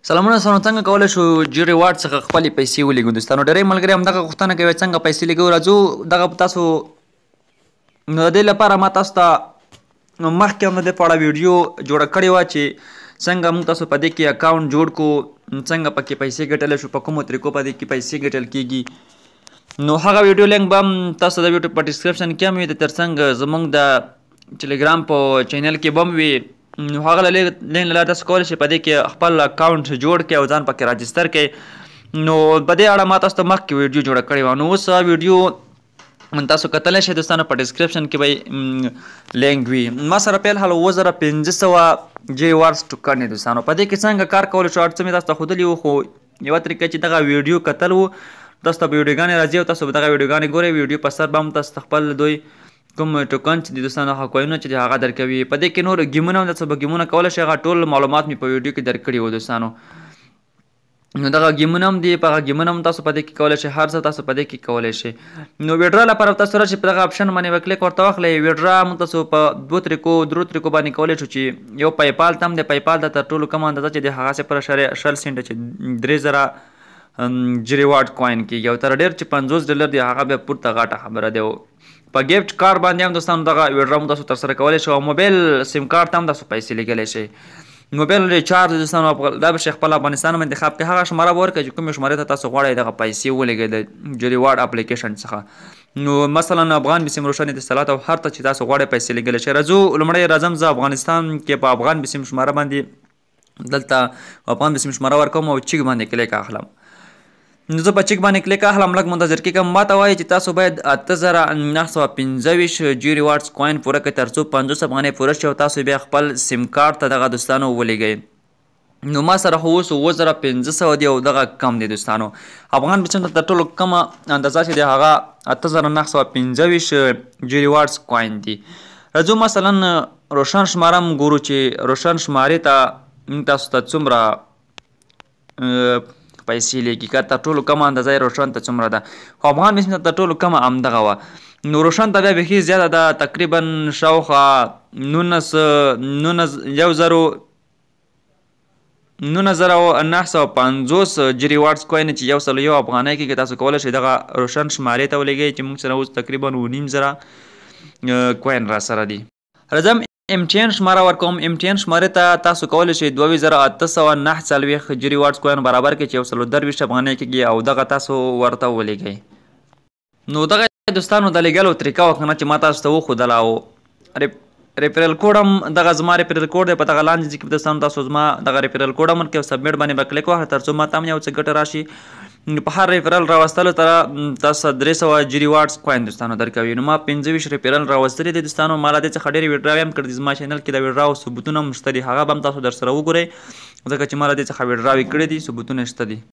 سلامونه سلام څنګه کولی شو جی ریوارډ څخه خپلې پیسې ولیږو دوستانو ډېری ملګري همدغه غوښتنه کوي څنګه پیسې لیږو راځو دغه په تاسو نو د دې لپاره ما تاسو ته مخکې هم د دې په اړه ویډیو جوړه کړې وه چې څنګه موږ تاسو په دې کې اکاونټ جوړ کړو څنګه پکې پیسې ګټلی شو په کومو طریقو په دې کې پیسې ګټل کېږي نو هغه ویډیو لینک به هم تاسو د ویډیو په ډسکرپشن کې هم وي د تر څنګ زموږ د ټیلیګرام په چینل کې به هم وي نو هغه لینک له لارې تاسو کولی شئ په دې کې خپل اکاونټ جوړ کړئ او ځان پکې راجستر کړئ نو په دې اړه ما تاسو ته مخکې ویډیو جوړه کړې وه نو اوس ویډیو تاسو کتلی شئ دوستانو په ډسکرپشن کې به لینک وي ما سره په الحال 7500 جی ریوارډز ټوکن دي دوستانو په دې کې څنګه کار کولی شو هر څه مې تاسو ته ښودلي وو خو یوه طریقه چې دغه ویډیو کتل وو تاسو ته به ویډیوګانې راځي او تاسو به دغه ویډیوګانې ګورئ ویډیو په سر به هم تاسو ته خپل دوی کوم ټوکن چې دي دوستانو هغه کوینونه چې دي هغه درکوي په دې کې نور ګیمونه هم تاسو به ګیمونه کولی شئ هغه ټول معلومات مې په ویډیو کې درکړي وو دوستانو نو دغه ګیمونه هم دي په هغه ګیمونه هم تاسو په دې کې کولی شئ هر څه تاسو په دې کې کولی شئ نو ویډرا لپاره تاسو راشئ په دغه اپشن باندې به کلیک ورته واخلئ ویډرا موږ تاسو په درو طریقو باندې کولی شو چې یو پیپال ته هم دی پیپال ته تر ټولو کمه اندازه چې دی هغه 0.0 سنټه چې 3000 جی ریوارډ کوین کېږي او تر ډېر چې $50 دی هغه بیا پورته غټه خبره دی په ګیفټ کارت باندې هم دوستانو دغه ویډرا هم تاسو ترسره کولی شئ او موبایل سیم کارت هم تاسو پیسې لیږلی شئ موبایل ریچارج دوستانو دا به شئ خپل افغانستان هم انتخاب کړئ هغه شماره به ورکړئ چې کومې شمارې ته تاسو غواړئ دغه پیسې ولیږئ د جی ریوارډ اپلیکیشن څخه نو مثلا افغان بسیم روشن اتصالات او هر ته چې تاسو غواړئ پیسې لیږلی شئ راځو لومړی راځم زه افغانستان کې په افغان بسیم شماره باندې دلته افغان بسیم شماره ورکوم او چیک باندې کلیک اخلم نو زه په چیک باندې کلیک اخلم لږ منتظر کېږم ماته وایي چې تاسو باید 8925 جی ریوارډز کوین پوره کړئ تر څو 500 افغانۍ پوره شي او تاسو بیا خپل سیم کارت ته دغه دوستانو ولیږئ نو ما سره خو اوس 7500 دی او دغه کم دی دوستانو افغان بسیم ته تر ټولو کمه اندازه چې دی هغه 8925 جی ریوارډز کوین دی راځو مثلا روشن شماره هم ګورو چې روشن شمارې ته تاسو ته څومره پیسې لیږي که تر ټولو کمه اندازه یې روشن ته څومره ده خو افغان بسیم ته تر ټولو کمه همدغه وه نو روشن ته بیا بیخي زیاته ده تقریبا شاوخوا 1950 جی ریوارډز کوین چې 101 افغانۍ کېږي تاسو کولی شئ دغه روشن شمارې ته ولګئ چې موږ سره اوس تقریبا 9,500 کوین را سره دي راځم MTN شماره ورکوم MTN شمارې ته تاسو کولی شئ 2849 جی ریوارډز کوین برابر کړئ چې 123 افغانۍ کېږي او دغه تاسو ورته ولیږئ نو دغه دوستانو د لیږلو طریقه وه که نه چې ما تاسو ته وښودله او ریفرل کوډ هم دغه زما ریفرل کوډ دی په دغه لاندې ځای کې دوستانو تاسو زما دغه ریفرل کوډ هم ورکړئ او سبمیټ باندې به کلیک واخلئ تر څو ما ته هم یو څه ګټه راشي په هر ریفرل راوستلو ته تاسو 300 جی ریوارډز کوین دوستانو درکوي نو ما 25 ریفرل راوستلي دي دوستانو ما له دې څخه ډېرې ویډراوې هم کړي دي زما چینل کې د ویډراو ثبوتونه هم شته دي هغه به هم تاسو در سره وګورئ ځکه چې ما له دې څخه ویډراوې کړي دي ثبوتونه شته دي